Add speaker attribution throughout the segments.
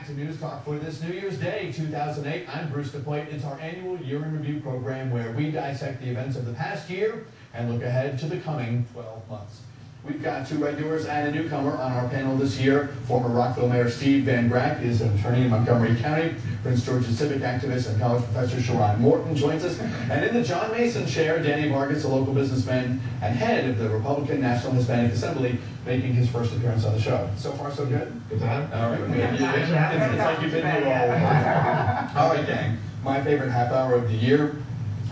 Speaker 1: to News Talk for this New Year's Day 2008. I'm Bruce DePoit. It's our annual Year in Review program where we dissect the events of the past year and look ahead to the coming 12 months. We've got two regulars and a newcomer on our panel this year. Former Rockville Mayor Steve Van Grack is an attorney in Montgomery County. Prince George's civic activist and college professor Sharon Morton joins us. And in the John Mason chair, Danny Vargas, a local businessman and head of the Republican National Hispanic Assembly, making his first appearance on the show. So far, so good?
Speaker 2: Good time?
Speaker 1: All right. It's like you've been here all along. All right, gang. My favorite half hour of the year.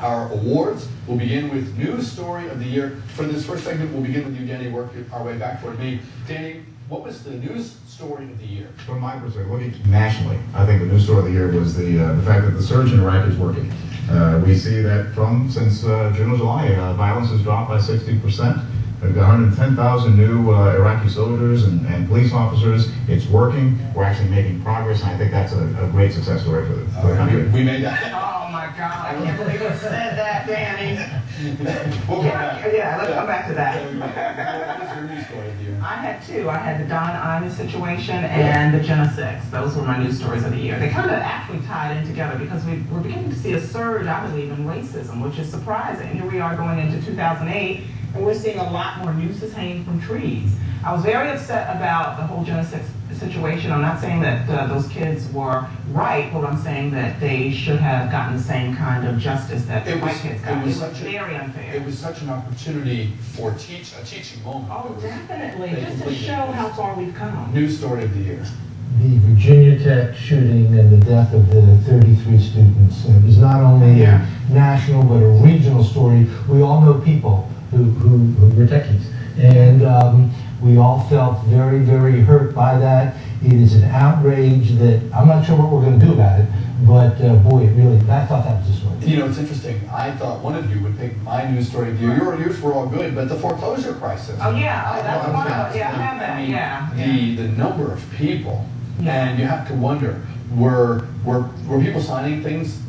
Speaker 1: Our awards. We'll begin with News Story of the Year. For this first segment, we'll begin with you, Danny, work our way back toward me. Danny, what was the news story of the year?
Speaker 2: From my perspective, looking nationally, I think the news story of the year was the fact that the surge in Iraq is working. We see that since June or July, violence has dropped by 60%. We've got 110,000 new Iraqi soldiers and police officers. It's working. We're actually making progress, and I think that's a great success story for the country.
Speaker 1: We made that.
Speaker 3: Oh my God! I can't believe you said that, Danny.
Speaker 1: We'll come back.
Speaker 3: Yeah, let's come back to that.
Speaker 1: What was your news story of the year?
Speaker 3: I had two. I had the Don Imus situation and the Jenna 6. Those were my news stories of the year. They kind of actually tied in together because we're beginning to see a surge, I believe, in racism, which is surprising. Here we are going into 2008. And we're seeing a lot more nooses hanging from trees. I was very upset about the whole Jenna 6 situation. I'm not saying that those kids were right, but I'm saying that they should have gotten the same kind of justice that the white kids got. It was very unfair.
Speaker 1: It was such an opportunity for a teaching moment.
Speaker 3: Oh, definitely. Just to show how far we've come.
Speaker 1: News story of the year.
Speaker 4: The Virginia Tech shooting and the death of the 33 students. It was not only a national but a regional story. We all know people who were techies. And we all felt very, very hurt by that. It is an outrage that I'm not sure what we're going to do about it, but boy, I thought that was a story.
Speaker 1: You know, it's interesting. I thought one of you would pick my news story of the year. Yours were all good, but the foreclosure crisis.
Speaker 3: Oh, yeah. Oh, that's one of them. Yeah, I have that.
Speaker 1: I mean, the number of people, and you have to wonder, were people signing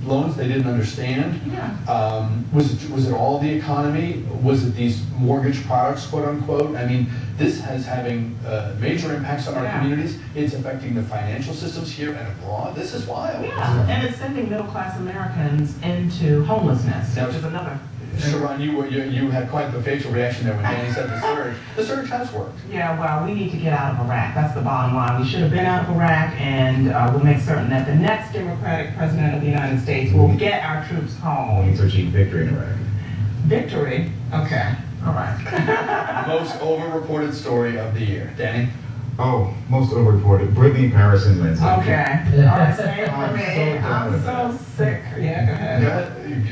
Speaker 1: loans they didn't understand?
Speaker 3: Yeah.
Speaker 1: Was it all the economy? Was it these mortgage products, quote unquote? I mean, this is having major impacts on our communities. It's affecting the financial systems here and abroad. This is wild.
Speaker 3: Yeah, and it's sending middle class Americans into homelessness, which is another.
Speaker 1: Sharon, you had quite the facial reaction there when Danny said the surge. The surge has worked.
Speaker 3: Yeah, well, we need to get out of Iraq. That's the bottom line. We should have been out of Iraq, and we'll make certain that the next Democratic president of the United States will get our troops home.
Speaker 2: We need to achieve victory in Iraq.
Speaker 3: Victory? Okay. All right.
Speaker 1: Most over-reported story of the year. Danny?
Speaker 2: Oh, most over-reported. Brittany, Paris, and Lindsay.
Speaker 3: Okay. All right, same for me.
Speaker 2: I'm
Speaker 3: so sick. Yeah, go ahead.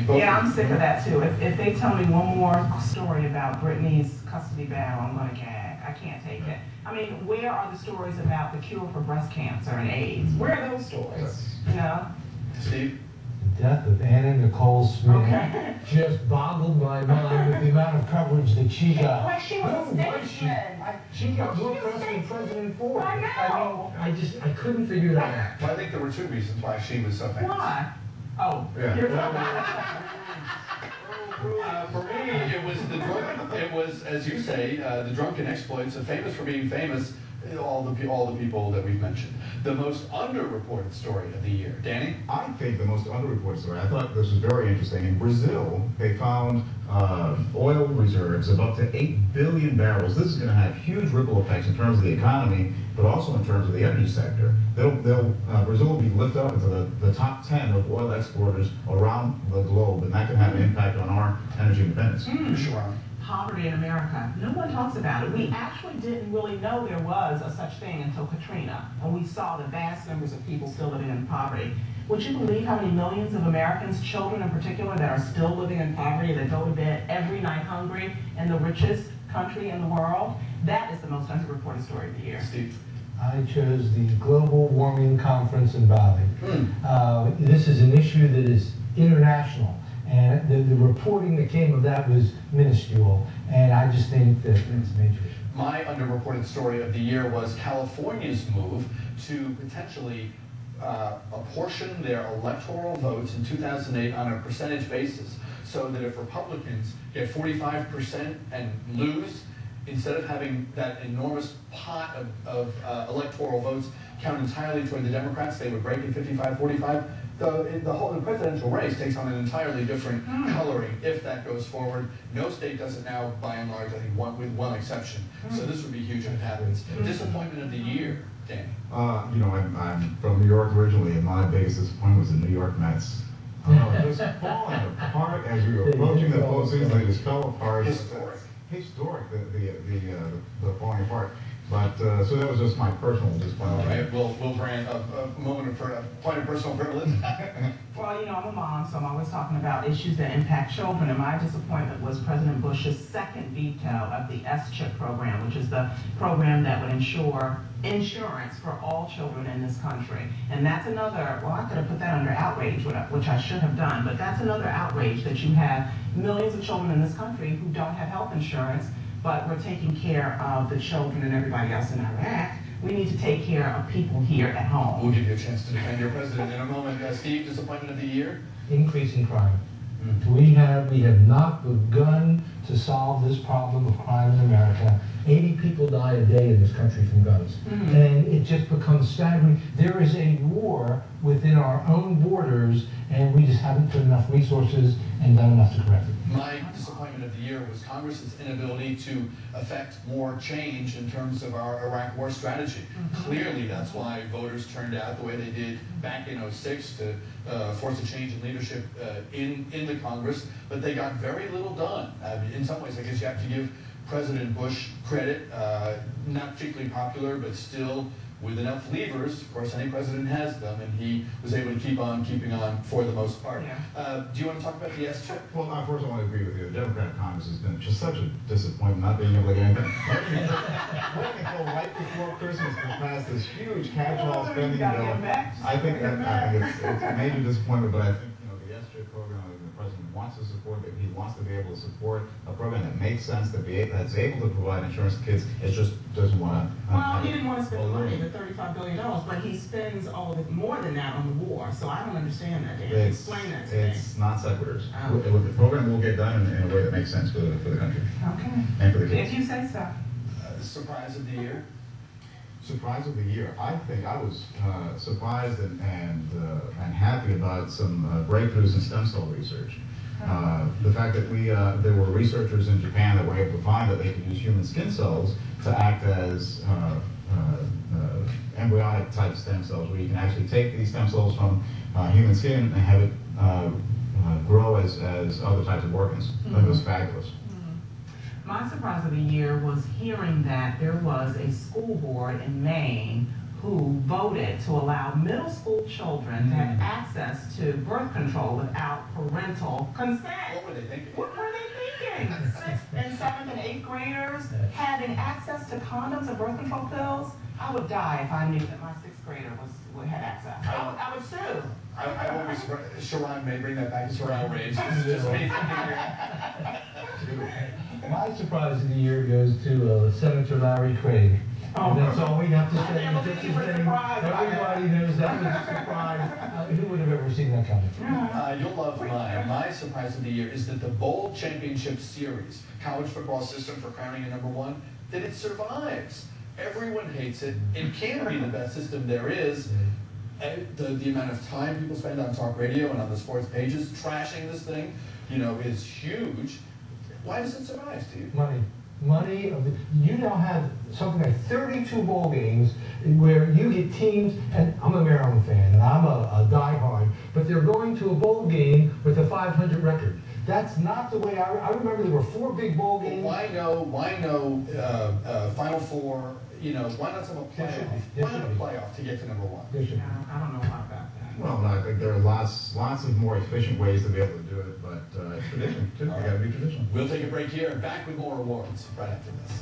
Speaker 1: Go ahead.
Speaker 3: Yeah, I'm sick of that too. If they tell me one more story about Brittany's custody battle, I'm going to gag. I can't take it. I mean, where are the stories about the cure for breast cancer and AIDS? Where are those stories? You know?
Speaker 1: Steve?
Speaker 4: The death of Anna Nicole Smith just boggled my mind with the amount of coverage that she got.
Speaker 3: Like she was a statesman.
Speaker 4: She got more press than President Ford.
Speaker 3: I know.
Speaker 4: I couldn't figure that out.
Speaker 1: Well, I think there were two reasons why she was so famous.
Speaker 3: Why? Oh.
Speaker 2: Yeah.
Speaker 1: For me, it was the drunk. It was, as you say, the drunken exploits of famous for being famous. All the people that we've mentioned. The most underreported story of the year. Danny?
Speaker 2: I think the most underreported story, I thought this was very interesting. In Brazil, they found oil reserves of up to 8 billion barrels. This is going to have huge ripple effects in terms of the economy, but also in terms of the energy sector. Brazil will be lifted up into the top 10 of oil exporters around the globe, and that can have an impact on our energy independence.
Speaker 1: Sharon?
Speaker 3: Poverty in America. No one talks about it. We actually didn't really know there was a such thing until Katrina, and we saw the vast numbers of people still living in poverty. Would you believe how many millions of Americans, children in particular, that are still living in poverty, that go to bed every night hungry in the richest country in the world? That is the most underreported story of the year.
Speaker 1: Steve?
Speaker 4: I chose the Global Warming Conference in Bali. This is an issue that is international. And the reporting that came of that was minuscule, and I just think that it's a major issue.
Speaker 1: My underreported story of the year was California's move to potentially apportion their electoral votes in 2008 on a percentage basis, so that if Republicans get 45% and lose, instead of having that enormous pot of electoral votes count entirely toward the Democrats, they would break it 55-45. The presidential race takes on an entirely different coloring if that goes forward. No state does it now, by and large, I think with one exception. So this would be huge if it happens. Disappointment of the year, Danny.
Speaker 2: You know, I'm from New York originally, and my biggest disappointment was the New York Mets. Just falling apart as we were approaching the postseason. They just fell apart. Historic, the falling apart. But so that was just my personal disappointment.
Speaker 1: All right, we'll grant a moment of point of personal privilege.
Speaker 3: Well, you know, I'm a mom, so I'm always talking about issues that impact children, and my disappointment was President Bush's second veto of the S-CHIP program, which is the program that would ensure insurance for all children in this country. And that's another, well, I could have put that under outrage, which I should have done, but that's another outrage that you have millions of children in this country who don't have health insurance, but we're taking care of the children and everybody else in Iraq. We need to take care of people here at home.
Speaker 1: We'll give you a chance to defend your president in a moment. Steve, disappointment of the year?
Speaker 4: Increasing crime. We have not begun to solve this problem of crime in America. 80 people die a day in this country from guns. And it just becomes staggering. There is a war within our own borders, and we just haven't put enough resources and done enough to correct it.
Speaker 1: My disappointment of the year was Congress's inability to affect more change in terms of our Iraq war strategy. Clearly, that's why voters turned out the way they did back in '06 to force a change in leadership in the Congress, but they got very little done. In some ways, I guess you have to give President Bush credit, not particularly popular, but still with enough levers. Of course, any president has them, and he was able to keep on keeping on for the most part. Do you want to talk about the S-chip?
Speaker 2: Well, first I want to agree with you. The Democratic Congress has been just such a disappointment not being able to get anything. Waiting until right before Christmas to pass this huge catch-all spending bill. I think it's a major disappointment, but I think the S-chip program the president wants to support, that he wants to be able to support a program that makes sense, that's able to provide insurance to kids. It just doesn't want to.
Speaker 3: Well, he didn't want to spend the money, the $35 billion, but he spends all of it, more than that on the war. So I don't understand that, Dan. Explain that to me.
Speaker 2: It's non sequiturs. The program will get done in a way that makes sense for the country.
Speaker 3: Okay.
Speaker 2: And for the kids.
Speaker 3: If you say so.
Speaker 1: Surprise of the year?
Speaker 2: Surprise of the year. I think I was surprised and happy about some breakthroughs in stem cell research. The fact that there were researchers in Japan that were able to find that they could use human skin cells to act as embryonic type stem cells, where you can actually take these stem cells from human skin and have it grow as other types of organs. That was fabulous.
Speaker 3: My surprise of the year was hearing that there was a school board in Maine who voted to allow middle school children to have access to birth control without parental consent.
Speaker 1: What were they thinking?
Speaker 3: What were they thinking? 6th and 7th and 8th graders having access to condoms and birth control pills? I would die if I knew that my 6th grader had access. I would sue.
Speaker 1: I always, Sharon may bring that back to outrage. It's just me thinking here.
Speaker 4: My surprise of the year goes to Senator Larry Craig. And that's all we have to say. Everybody knows that was a surprise. Who would have ever seen that coming?
Speaker 1: You'll love mine. My surprise of the year is that the Bowl Championship Series, college football system for crowning a #1, that it survives. Everyone hates it. It can be the best system there is. The amount of time people spend on talk radio and on the sports pages trashing this thing, is huge. Why does it survive, Steve?
Speaker 4: Money. You now have something like 32 bowl games where you get teams, and I'm a Maryland fan, and I'm a diehard, but they're going to a bowl game with a 500 record. That's not the way I remember. There were 4 big bowl games.
Speaker 1: Why no Final Four? Why not some playoff? Why not a playoff to get to #1?
Speaker 3: I don't know about that.
Speaker 2: Well, I think there are lots of more efficient ways to be able to do it, but tradition, too. You got to be traditional.
Speaker 1: We'll take a break here and back with more awards right after this.